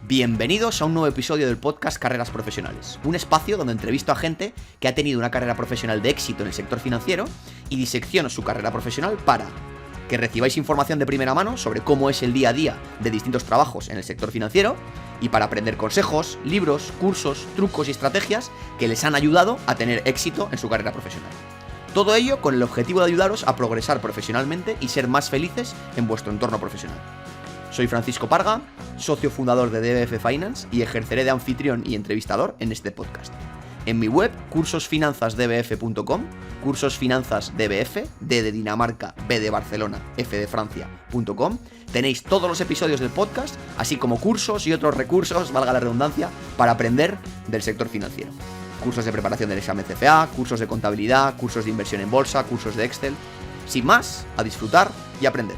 Bienvenidos a un nuevo episodio del podcast Carreras Profesionales, un espacio donde entrevisto a gente que ha tenido una carrera profesional de éxito en el sector financiero y disecciono su carrera profesional para que recibáis información de primera mano sobre cómo es el día a día de distintos trabajos en el sector financiero y para aprender consejos, libros, cursos, trucos y estrategias que les han ayudado a tener éxito en su carrera profesional. Todo ello con el objetivo de ayudaros a progresar profesionalmente y ser más felices en vuestro entorno profesional. Soy Francisco Parga, socio fundador de DBF Finance y ejerceré de anfitrión y entrevistador en este podcast. En mi web, cursosfinanzasdbf.com, cursosfinanzasdbf, D de Dinamarca, B de Barcelona, F de Francia.com, tenéis todos los episodios del podcast, así como cursos y otros recursos, valga la redundancia, para aprender del sector financiero. Cursos de preparación del examen CFA, cursos de contabilidad, cursos de inversión en bolsa, cursos de Excel. Sin más, a disfrutar y aprender.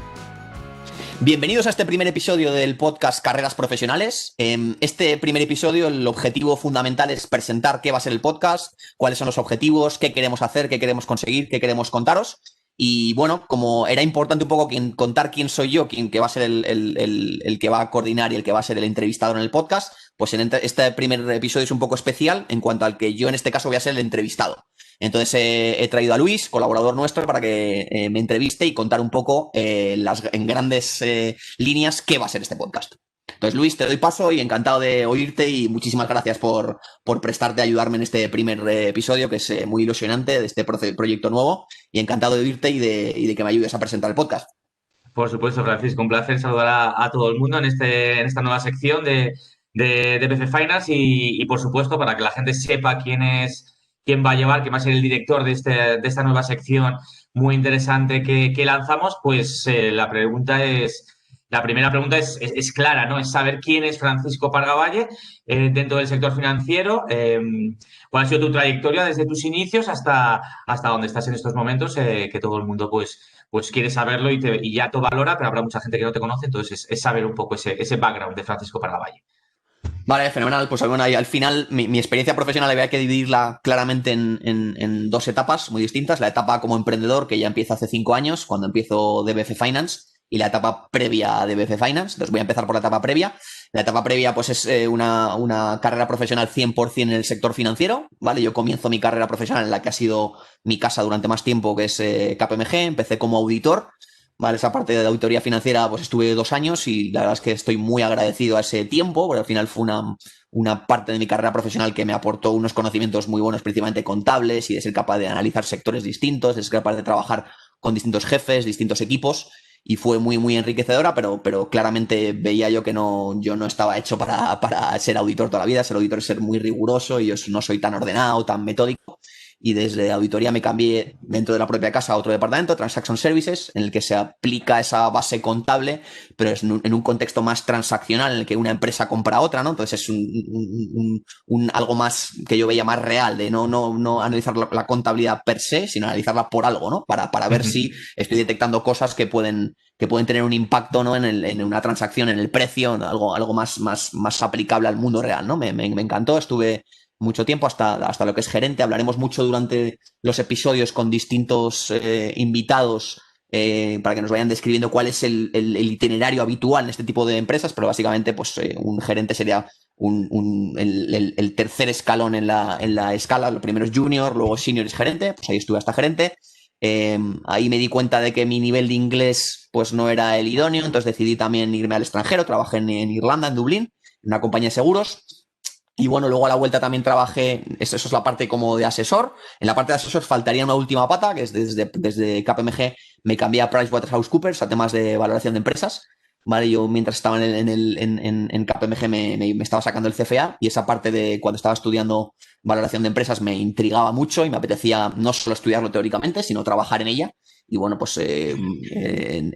Bienvenidos a este primer episodio del podcast Carreras Profesionales. En este primer episodio el objetivo fundamental es presentar qué va a ser el podcast, cuáles son los objetivos, qué queremos hacer, qué queremos conseguir, qué queremos contaros. Y bueno, como era importante un poco contar quién soy yo, quién que va a ser el que va a coordinar y el que va a ser el entrevistador en el podcast, pues en este primer episodio es un poco especial en cuanto al que yo en este caso voy a ser el entrevistado. Entonces he traído a Luis, colaborador nuestro, para que me entreviste y contar un poco en grandes líneas qué va a ser este podcast. Entonces, Luis, te doy paso y encantado de oírte y muchísimas gracias por prestarte a ayudarme en este primer episodio, que es muy ilusionante de este proyecto nuevo, y encantado de oírte y de que me ayudes a presentar el podcast. Por supuesto, Francisco, un placer saludar a todo el mundo en esta nueva sección de BC Finance y, por supuesto, para que la gente sepa quién va a llevar, quién va a ser el director de esta nueva sección muy interesante que lanzamos, pues la primera pregunta es clara, ¿no? Es saber quién es Francisco Pargavalle dentro del sector financiero, cuál ha sido tu trayectoria desde tus inicios hasta donde estás en estos momentos, que todo el mundo pues quiere saberlo y ya te valora, pero habrá mucha gente que no te conoce, entonces es saber un poco ese background de Francisco Pargavalle. Vale, fenomenal. Pues bueno, al final mi experiencia profesional había que dividirla claramente en dos etapas muy distintas. La etapa como emprendedor, que ya empieza hace 5 años, cuando empiezo DBF Finance, y la etapa previa a DBF Finance. Entonces voy a empezar por la etapa previa. La etapa previa pues es una carrera profesional 100% en el sector financiero, ¿vale? Yo comienzo mi carrera profesional en la que ha sido mi casa durante más tiempo, que es KPMG. Empecé como auditor. Vale, esa parte de auditoría financiera pues estuve 2 años y la verdad es que estoy muy agradecido a ese tiempo, porque al final fue una parte de mi carrera profesional que me aportó unos conocimientos muy buenos, principalmente contables, y de ser capaz de analizar sectores distintos, de ser capaz de trabajar con distintos jefes, distintos equipos, y fue muy, muy enriquecedora, pero claramente veía yo que yo no estaba hecho para ser auditor toda la vida. Ser auditor es ser muy riguroso y yo no soy tan ordenado, tan metódico. Y desde auditoría me cambié dentro de la propia casa a otro departamento, Transaction Services, en el que se aplica esa base contable, pero es en un contexto más transaccional en el que una empresa compra a otra, ¿no? Entonces es algo más que yo veía más real, de no analizar la contabilidad per se, sino analizarla por algo, ¿no? Para ver si estoy detectando cosas que pueden tener un impacto, ¿no? en una transacción, en el precio, algo más aplicable al mundo real, ¿no? Me encantó, estuve mucho tiempo hasta lo que es gerente. Hablaremos mucho durante los episodios con distintos invitados para que nos vayan describiendo cuál es el itinerario habitual en este tipo de empresas, pero básicamente pues un gerente sería el tercer escalón en la escala. Lo primero es junior, luego senior es gerente, pues ahí estuve hasta gerente. Ahí me di cuenta de que mi nivel de inglés pues no era el idóneo, entonces decidí también irme al extranjero. Trabajé en Irlanda, en Dublín, en una compañía de seguros. Y bueno, luego a la vuelta también trabajé, eso es la parte como de asesor. En la parte de asesor faltaría una última pata, que es desde KPMG me cambié a PricewaterhouseCoopers a temas de valoración de empresas. Vale, yo mientras estaba en KPMG me estaba sacando el CFA, y esa parte de cuando estaba estudiando valoración de empresas me intrigaba mucho y me apetecía no solo estudiarlo teóricamente, sino trabajar en ella. Y bueno, pues en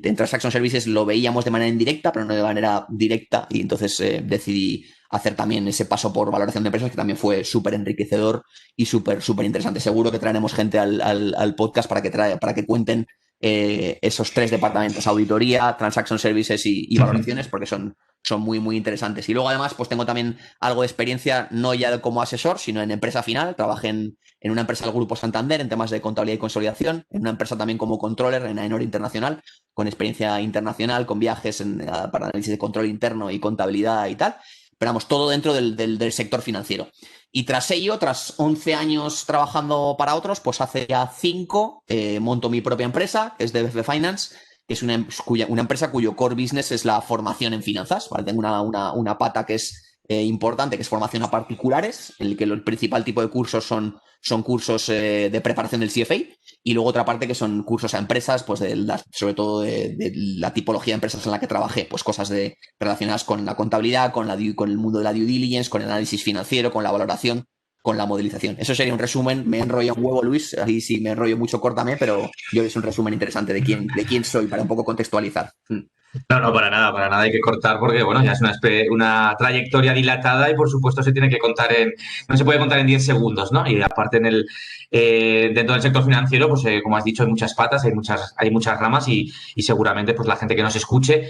Transaction Services lo veíamos de manera indirecta, pero no de manera directa, y entonces decidí hacer también ese paso por valoración de empresas, que también fue súper enriquecedor y súper interesante. Seguro que traeremos gente al podcast para que cuenten esos 3 departamentos: auditoría, Transaction Services y valoraciones, porque son son muy, muy interesantes. Y luego además, pues tengo también algo de experiencia, no ya como asesor, sino en empresa final. Trabajé en una empresa del Grupo Santander en temas de contabilidad y consolidación, en una empresa también como controller en Aenor Internacional, con experiencia internacional, con viajes para análisis de control interno y contabilidad y tal. Pero vamos, todo dentro del sector financiero. Y tras ello, tras 11 años trabajando para otros, pues hace ya 5 monto mi propia empresa, que es DBF Finance, que es una empresa cuyo core business es la formación en finanzas. ¿Vale? Tengo una pata que es importante, que es formación a particulares, en el que el principal tipo de cursos son cursos de preparación del CFA, y luego otra parte que son cursos a empresas, pues sobre todo de la tipología de empresas en la que trabajé, pues cosas relacionadas con la contabilidad, con el mundo de la due diligence, con el análisis financiero, con la valoración, con la modelización. Eso sería un resumen. Me enrollo un huevo, Luis. Ahí sí me enrollo mucho, córtame, pero yo es un resumen interesante de quién soy para un poco contextualizar. No, no, para nada hay que cortar porque, bueno, ya es una trayectoria dilatada y, por supuesto, se tiene que contar no se puede contar en 10 segundos, ¿no? Y aparte dentro del sector financiero, pues, como has dicho, hay muchas patas, hay muchas ramas y seguramente, pues, la gente que nos escuche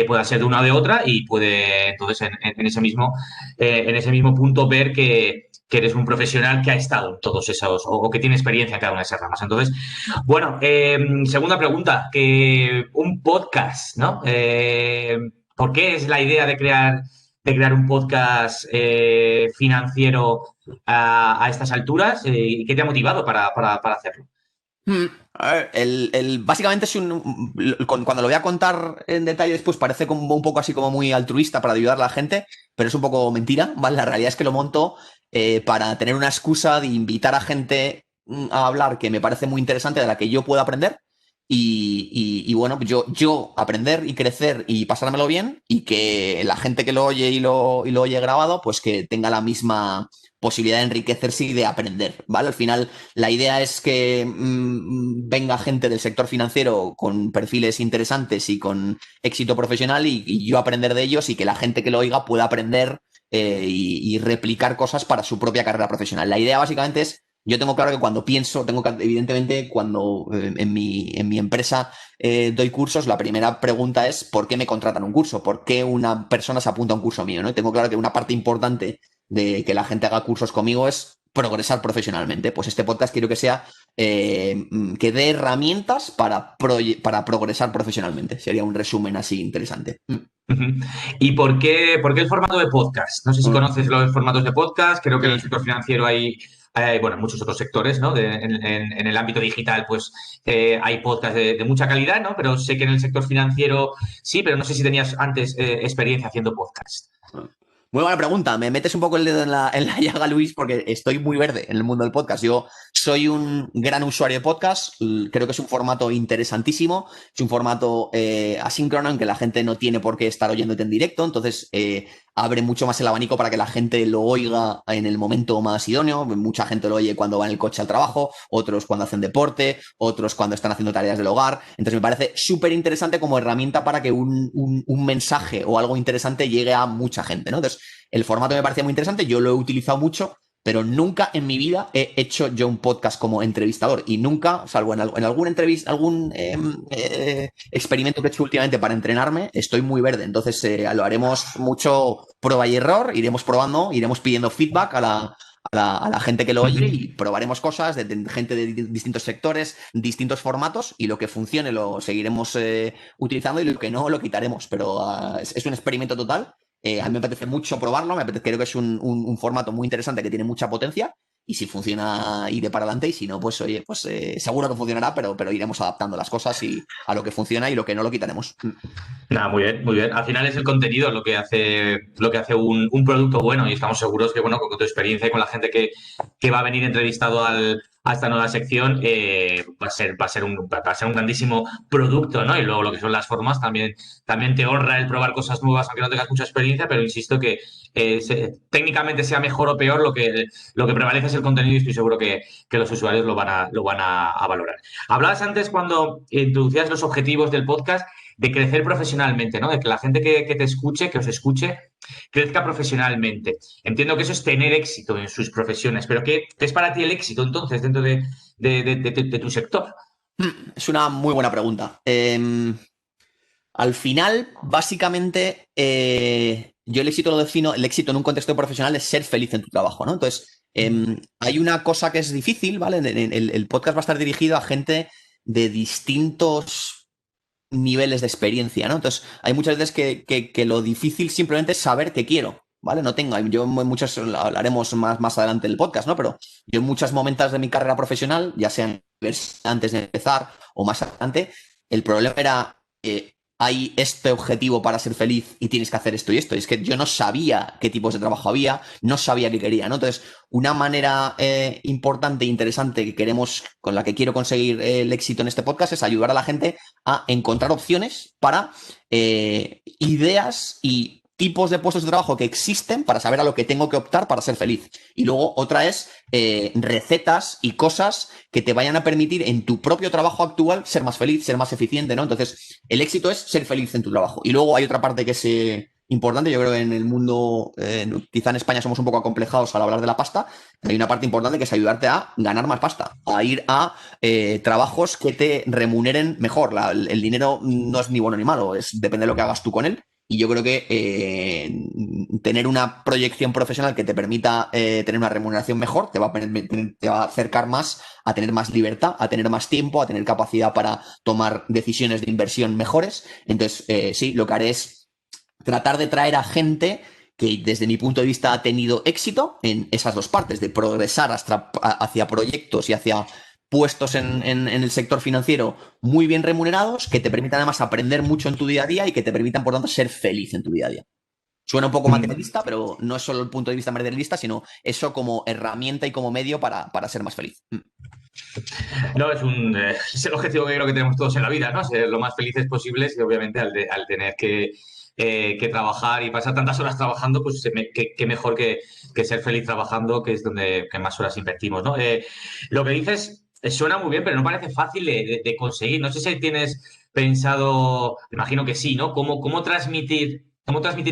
pueda ser de una o de otra y puede, entonces, en ese mismo punto ver que eres un profesional que ha estado en todos esos, o que tiene experiencia en cada una de esas ramas. Entonces, bueno, segunda pregunta, que un podcast, ¿no? ¿Por qué es la idea de crear un podcast financiero a estas alturas? ¿Y qué te ha motivado para hacerlo? A ver, básicamente cuando lo voy a contar en detalle después parece como un poco así como muy altruista para ayudar a la gente, pero es un poco mentira, ¿vale? La realidad es que lo monto para tener una excusa de invitar a gente a hablar que me parece muy interesante, de la que yo pueda aprender y bueno, yo aprender y crecer y pasármelo bien, y que la gente que lo oye y lo oye grabado, pues que tenga la misma posibilidad de enriquecerse y de aprender, ¿vale? Al final la idea es que venga gente del sector financiero con perfiles interesantes y con éxito profesional, y yo aprender de ellos, y que la gente que lo oiga pueda aprender y replicar cosas para su propia carrera profesional. La idea básicamente es, yo tengo claro que cuando pienso, evidentemente, cuando en mi empresa doy cursos, la primera pregunta es ¿por qué me contratan un curso? ¿Por qué una persona se apunta a un curso mío? ¿No? Y tengo claro que una parte importante de que la gente haga cursos conmigo es progresar profesionalmente. Pues este podcast quiero que sea que dé herramientas para progresar profesionalmente. Sería un resumen así interesante. Ujú. ¿Y por qué el formato de podcast? No sé si conoces los formatos de podcast. Creo que en el sector financiero hay, bueno, muchos otros sectores, ¿no? En el ámbito digital, pues hay podcast de mucha calidad, ¿no? Pero sé que en el sector financiero sí, pero no sé si tenías antes experiencia haciendo podcast. Muy buena pregunta. Me metes un poco el dedo en la llaga, Luis, porque estoy muy verde en el mundo del podcast. Yo soy un gran usuario de podcast. Creo que es un formato interesantísimo. Es un formato asíncrono, en que la gente no tiene por qué estar oyéndote en directo. Entonces, abre mucho más el abanico para que la gente lo oiga en el momento más idóneo. Mucha gente lo oye cuando va en el coche al trabajo, otros cuando hacen deporte, otros cuando están haciendo tareas del hogar. Entonces, me parece súper interesante como herramienta para que un mensaje o algo interesante llegue a mucha gente, ¿no? Entonces, el formato me parecía muy interesante, yo lo he utilizado mucho, pero nunca en mi vida he hecho yo un podcast como entrevistador, y nunca, salvo en alguna entrevista, algún experimento que he hecho últimamente para entrenarme, estoy muy verde. Entonces lo haremos mucho prueba y error, iremos probando, iremos pidiendo feedback a la gente que lo oye, y probaremos cosas de gente de distintos sectores, distintos formatos, y lo que funcione lo seguiremos utilizando, y lo que no lo quitaremos. Pero es un experimento total. A mí me apetece mucho probarlo, creo que es un formato muy interesante que tiene mucha potencia, y si funciona iré para adelante, y si no, pues oye, pues seguro que funcionará, pero iremos adaptando las cosas y a lo que funciona, y lo que no lo quitaremos. Nada, muy bien, muy bien. Al final es el contenido lo que hace un producto bueno, y estamos seguros que, bueno, con tu experiencia y con la gente que va a venir entrevistado a esta nueva sección, va a ser un grandísimo producto, ¿no? Y luego lo que son las formas también te honra el probar cosas nuevas, aunque no tengas mucha experiencia, pero insisto que técnicamente sea mejor o peor, lo que prevalece es el contenido, y estoy seguro que los usuarios lo van a valorar. Hablabas antes, cuando introducías los objetivos del podcast, de crecer profesionalmente, ¿no? De que la gente que te escuche, que os escuche, crezca profesionalmente. Entiendo que eso es tener éxito en sus profesiones, pero ¿qué es para ti el éxito, entonces, dentro de tu sector? Es una muy buena pregunta. Al final, básicamente, yo el éxito lo defino, el éxito en un contexto profesional es ser feliz en tu trabajo, ¿no? Entonces, hay una cosa que es difícil, ¿vale? El podcast va a estar dirigido a gente de distintos niveles de experiencia, ¿no? Entonces, hay muchas veces que lo difícil simplemente es saber qué quiero, ¿vale? No tengo, yo en muchos, hablaremos más adelante del podcast, ¿no? Pero yo en muchos momentos de mi carrera profesional, ya sean antes de empezar o más adelante, el problema era, hay este objetivo para ser feliz y tienes que hacer esto y esto. Y es que yo no sabía qué tipos de trabajo había, no sabía qué quería, ¿no? Entonces, una manera importante e interesante que queremos, con la que quiero conseguir el éxito en este podcast, es ayudar a la gente a encontrar opciones para ideas y tipos de puestos de trabajo que existen para saber a lo que tengo que optar para ser feliz. Y luego otra es recetas y cosas que te vayan a permitir en tu propio trabajo actual ser más feliz, ser más eficiente, ¿no? Entonces, el éxito es ser feliz en tu trabajo. Y luego hay otra parte que es importante, yo creo que en el mundo, quizá en España somos un poco acomplejados al hablar de la pasta, hay una parte importante que es ayudarte a ganar más pasta, a ir a trabajos que te remuneren mejor. El dinero no es ni bueno ni malo, depende de lo que hagas tú con él. Y yo creo que tener una proyección profesional que te permita tener una remuneración mejor te va a acercar más a tener más libertad, a tener más tiempo, a tener capacidad para tomar decisiones de inversión mejores. Entonces, sí, lo que haré es tratar de traer a gente que desde mi punto de vista ha tenido éxito en esas dos partes, de progresar hacia proyectos y hacia puestos en el sector financiero muy bien remunerados, que te permitan además aprender mucho en tu día a día y que te permitan, por tanto, ser feliz en tu día a día. Suena un poco materialista, pero no es solo el punto de vista materialista, sino eso como herramienta y como medio para ser más feliz. No, es el objetivo que creo que tenemos todos en la vida, ¿no? Ser lo más felices posibles y obviamente al tener que trabajar y pasar tantas horas trabajando, pues qué mejor que ser feliz trabajando, que es donde que más horas invertimos, ¿no? Lo que dices suena muy bien, pero no parece fácil de conseguir. No sé si tienes pensado, imagino que sí, ¿no? ¿Cómo transmitir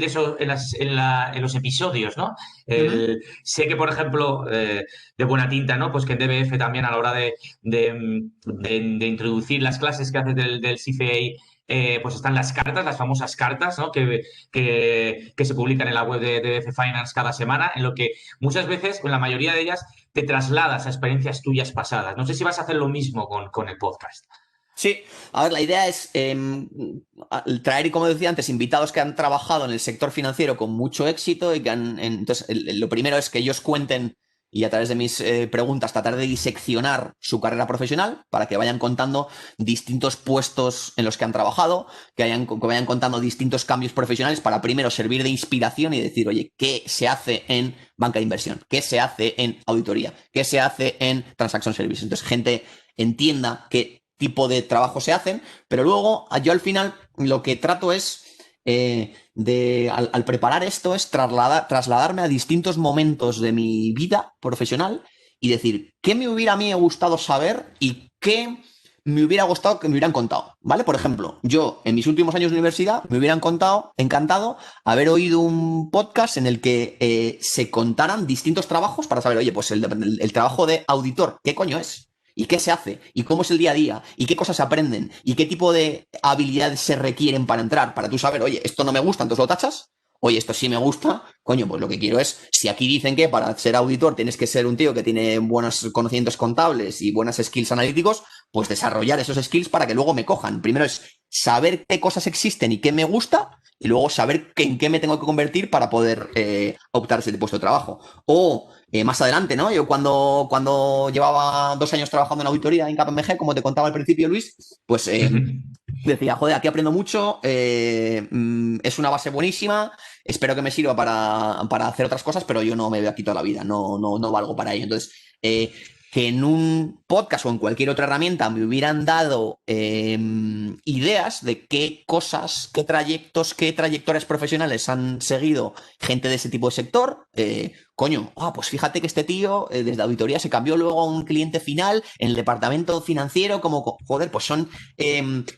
eso en los episodios, ¿no? Sé que, por ejemplo, de buena tinta, ¿no? Pues que en DBF también a la hora de introducir las clases que haces del CFA, pues están las cartas, las famosas cartas, ¿no? Que se publican en la web de DBF Finance cada semana, en lo que muchas veces, en la mayoría de ellas, te trasladas a experiencias tuyas pasadas. No sé si vas a hacer lo mismo con el podcast. Sí, a ver, la idea es traer, como decía antes, invitados que han trabajado en el sector financiero con mucho éxito y que entonces, lo primero es que ellos cuenten y a través de mis preguntas tratar de diseccionar su carrera profesional para que vayan contando distintos puestos en los que han trabajado, que vayan contando distintos cambios profesionales para primero servir de inspiración y decir, oye, ¿qué se hace en banca de inversión? ¿Qué se hace en auditoría? ¿Qué se hace en transaction services? Entonces, gente entienda qué tipo de trabajo se hacen, pero luego yo al final lo que trato es al preparar esto es trasladarme a distintos momentos de mi vida profesional y decir qué me hubiera a mí gustado saber y qué me hubiera gustado que me hubieran contado, ¿vale? Por ejemplo, yo en mis últimos años de universidad me hubieran encantado haber oído un podcast en el que se contaran distintos trabajos para saber, oye, pues el trabajo de auditor, ¿qué coño es? ¿Y qué se hace? ¿Y cómo es el día a día? ¿Y qué cosas se aprenden? ¿Y qué tipo de habilidades se requieren para entrar? Para tú saber, oye, esto no me gusta, entonces lo tachas. Oye, esto sí me gusta. Coño, pues lo que quiero es, si aquí dicen que para ser auditor tienes que ser un tío que tiene buenos conocimientos contables y buenas skills analíticos, pues desarrollar esos skills para que luego me cojan. Primero es saber qué cosas existen y qué me gusta, y luego saber en qué me tengo que convertir para poder optar a ese puesto de trabajo. O más adelante, ¿no? Yo cuando llevaba 2 años trabajando en auditoría en KPMG, como te contaba al principio, Luis, pues decía, joder, aquí aprendo mucho, es una base buenísima, espero que me sirva para hacer otras cosas, pero yo no me veo aquí toda la vida, no valgo para ello. Entonces, que en un podcast o en cualquier otra herramienta me hubieran dado ideas de qué cosas, qué trayectos, qué trayectorias profesionales han seguido gente de ese tipo de sector. Coño, pues fíjate que este tío desde auditoría se cambió luego a un cliente final en el departamento financiero, como, joder, pues son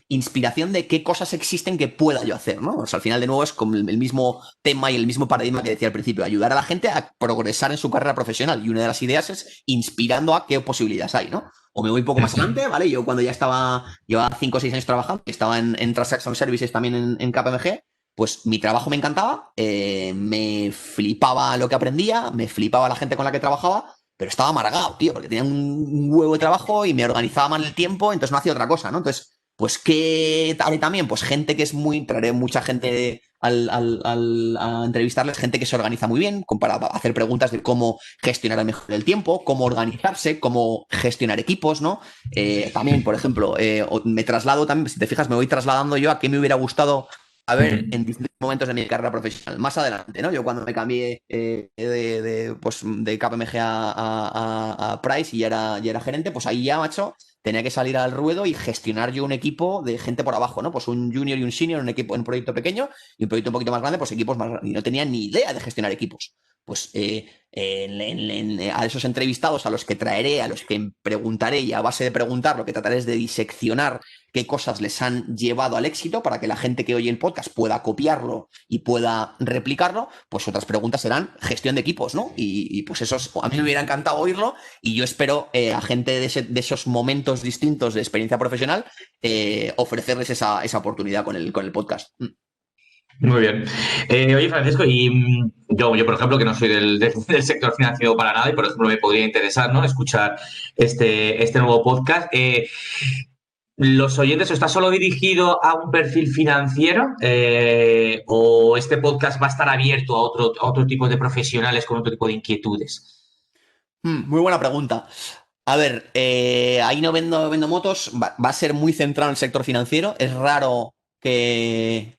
inspiración de qué cosas existen que pueda yo hacer, ¿no? O sea, al final de nuevo es como el mismo tema y el mismo paradigma que decía al principio, ayudar a la gente a progresar en su carrera profesional, y una de las ideas es inspirando a qué posibilidades hay, ¿no? o me voy un poco más adelante, ¿vale? Yo cuando ya llevaba 5 o 6 años trabajando, estaba en Transaction Services también en KPMG, pues mi trabajo me encantaba, me flipaba lo que aprendía, me flipaba la gente con la que trabajaba, pero estaba amargado, tío, porque tenía un huevo de trabajo y me organizaba mal el tiempo, entonces no hacía otra cosa, ¿no? Entonces, pues, ¿qué haré también? Pues gente que es muy, traeré mucha gente a entrevistarles, gente que se organiza muy bien, para hacer preguntas de cómo gestionar mejor el tiempo, cómo organizarse, cómo gestionar equipos, ¿no? También, por ejemplo, me traslado también, si te fijas, me voy trasladando yo a qué me hubiera gustado a ver en distintos momentos de mi carrera profesional. Más adelante, ¿no? Yo cuando me cambié pues, de KPMG a Price y ya era gerente, pues ahí ya, macho, tenía que salir al ruedo y gestionar yo un equipo de gente por abajo, ¿no? Pues un junior y un senior, un equipo, un proyecto pequeño y un proyecto un poquito más grande, pues equipos más grandes. Y no tenía ni idea de gestionar equipos. Pues a esos entrevistados, a los que traeré, a los que preguntaré y a base de preguntar, lo que trataré es de diseccionar qué cosas les han llevado al éxito para que la gente que oye el podcast pueda copiarlo y pueda replicarlo, pues otras preguntas serán gestión de equipos, ¿no? Pues eso a mí me hubiera encantado oírlo y yo espero a gente de esos momentos distintos de experiencia profesional ofrecerles esa oportunidad con el podcast. Muy bien. Oye, Francisco, y yo, por ejemplo, que no soy del sector financiero para nada y, por ejemplo, me podría interesar, ¿no? Escuchar este nuevo podcast. ¿Los oyentes está solo dirigido a un perfil financiero o este podcast va a estar abierto a otro tipo de profesionales con otro tipo de inquietudes? Muy buena pregunta. A ver, ahí no vendo motos, va a ser muy centrado en el sector financiero. Es raro que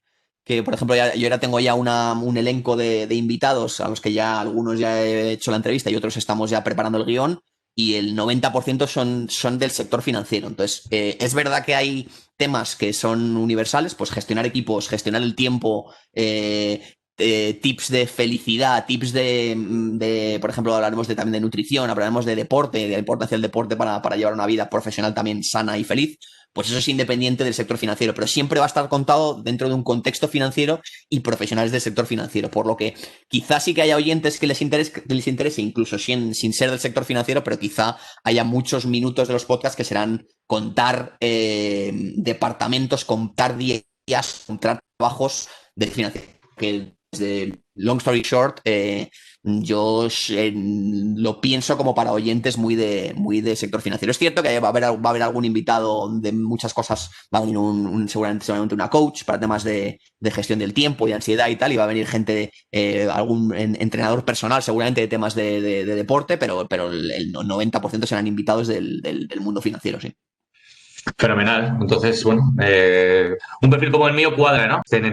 por ejemplo, yo ahora tengo ya un elenco de invitados a los que ya algunos ya he hecho la entrevista y otros estamos ya preparando el guión y el 90% son del sector financiero. Entonces, es verdad que hay temas que son universales, pues gestionar equipos, gestionar el tiempo, tips de felicidad, tips por ejemplo, hablaremos también de nutrición, hablaremos de deporte, de la importancia del deporte para llevar una vida profesional también sana y feliz. Pues eso es independiente del sector financiero, pero siempre va a estar contado dentro de un contexto financiero y profesionales del sector financiero, por lo que quizás sí que haya oyentes que les interese incluso sin ser del sector financiero, pero quizá haya muchos minutos de los podcasts que serán contar departamentos, contar días, contar trabajos de financiación. Que desde long story short, yo lo pienso como para oyentes muy de sector financiero. Es cierto que va a haber algún invitado de muchas cosas, va a venir seguramente una coach para temas de gestión del tiempo y ansiedad y tal, y va a venir gente, algún entrenador personal seguramente de temas de deporte, pero el 90% serán invitados del mundo financiero, sí. Fenomenal. Entonces, bueno, un perfil como el mío cuadra, ¿no? Estén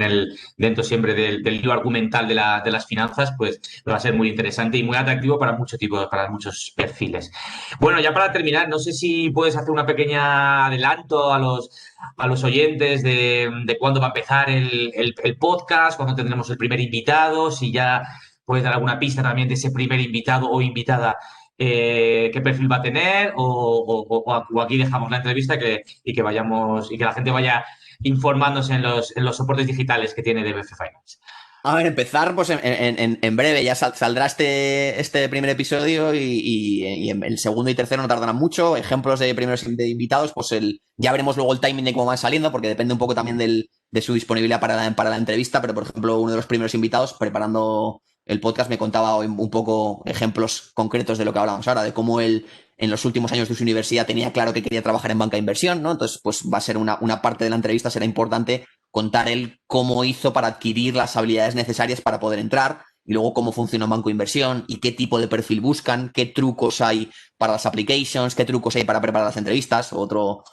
dentro siempre del lío argumental de las finanzas, pues va a ser muy interesante y muy atractivo para muchos perfiles. Bueno, ya para terminar, no sé si puedes hacer una pequeña adelanto a los oyentes de cuándo va a empezar el podcast, cuándo tendremos el primer invitado, si ya puedes dar alguna pista también de ese primer invitado o invitada qué perfil va a tener o aquí dejamos la entrevista y que vayamos y que la gente vaya informándose en los soportes digitales que tiene DBF Finance. A ver, empezar, pues en breve ya saldrá este primer episodio y en el segundo y tercero no tardarán mucho. Ejemplos de primeros de invitados, pues ya veremos luego el timing de cómo van saliendo, porque depende un poco también de su disponibilidad para la entrevista. Pero, por ejemplo, uno de los primeros invitados, preparando el podcast, me contaba un poco ejemplos concretos de lo que hablábamos ahora, de cómo él en los últimos años de su universidad tenía claro que quería trabajar en banca de inversión, ¿no? Entonces, pues va a ser una parte de la entrevista, será importante contar él cómo hizo para adquirir las habilidades necesarias para poder entrar y luego cómo funciona un banco de inversión y qué tipo de perfil buscan, qué trucos hay para las applications, qué trucos hay para preparar las entrevistas. Otro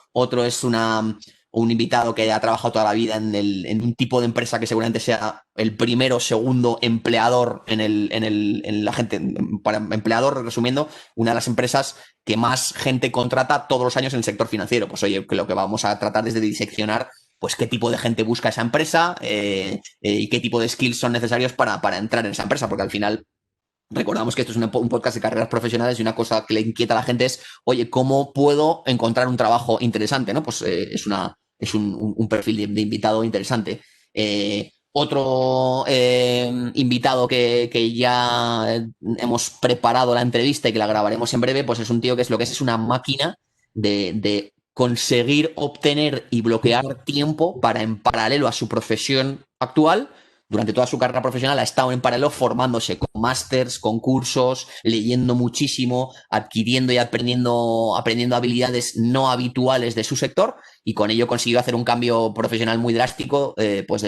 es un invitado que ha trabajado toda la vida en un tipo de empresa que seguramente sea el primero o segundo empleador en la gente, para empleador, resumiendo, una de las empresas que más gente contrata todos los años en el sector financiero. Pues oye, que lo que vamos a tratar es de diseccionar pues qué tipo de gente busca esa empresa y qué tipo de skills son necesarios para entrar en esa empresa, porque al final recordamos que esto es un podcast de carreras profesionales y una cosa que le inquieta a la gente es, oye, ¿cómo puedo encontrar un trabajo interesante? ¿No? Pues es un perfil de invitado interesante. Otro invitado que ya hemos preparado la entrevista y que la grabaremos en breve, pues es un tío que es una máquina de conseguir obtener y bloquear tiempo para, en paralelo a su profesión actual, durante toda su carrera profesional ha estado en paralelo formándose con másters, con cursos, leyendo muchísimo, adquiriendo y aprendiendo habilidades no habituales de su sector, y con ello consiguió hacer un cambio profesional muy drástico, pues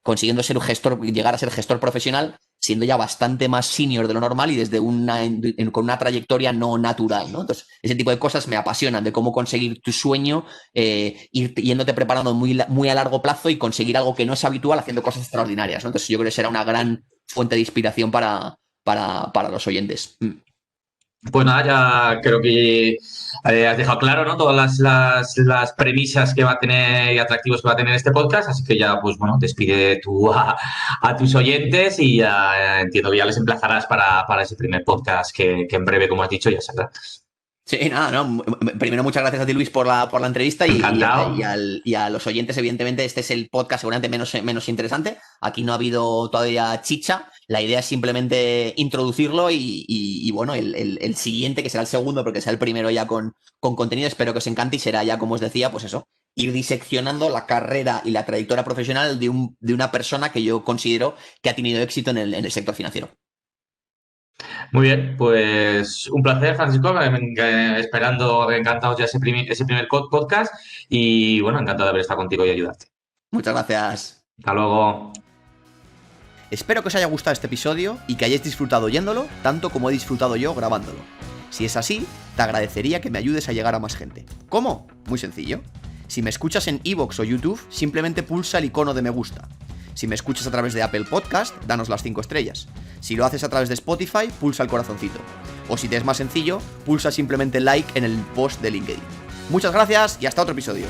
consiguiendo ser un gestor, llegar a ser gestor profesional, siendo ya bastante más senior de lo normal y desde con una trayectoria no natural, ¿no? Entonces, ese tipo de cosas me apasionan, de cómo conseguir tu sueño, yéndote preparando muy a largo plazo y conseguir algo que no es habitual haciendo cosas extraordinarias, ¿no? Entonces, yo creo que será una gran fuente de inspiración para los oyentes. Pues nada, ya creo que has dejado claro, ¿no? Todas las premisas que va a tener y atractivos que va a tener este podcast, así que ya, pues bueno, despide tú a tus oyentes y ya entiendo que ya les emplazarás para ese primer podcast que en breve, como has dicho, ya saldrá. Sí, nada, no. Primero, muchas gracias a ti, Luis, por la entrevista y a los oyentes, evidentemente, este es el podcast seguramente menos interesante. Aquí no ha habido todavía chicha. La idea es simplemente introducirlo y bueno, el siguiente, que será el segundo, porque será el primero ya con contenido, espero que os encante y será ya, como os decía, pues eso, ir diseccionando la carrera y la trayectoria profesional de una persona que yo considero que ha tenido éxito en el sector financiero. Muy bien, pues un placer, Francisco, esperando, encantados ya ese primer podcast y bueno, encantado de haber estado contigo y ayudarte. Muchas gracias. Hasta luego. Espero que os haya gustado este episodio y que hayáis disfrutado oyéndolo tanto como he disfrutado yo grabándolo. Si es así, te agradecería que me ayudes a llegar a más gente. ¿Cómo? Muy sencillo. Si me escuchas en iVoox o YouTube, simplemente pulsa el icono de me gusta. Si me escuchas a través de Apple Podcast, danos las 5 estrellas. Si lo haces a través de Spotify, pulsa el corazoncito. O si te es más sencillo, pulsa simplemente like en el post de LinkedIn. Muchas gracias y hasta otro episodio.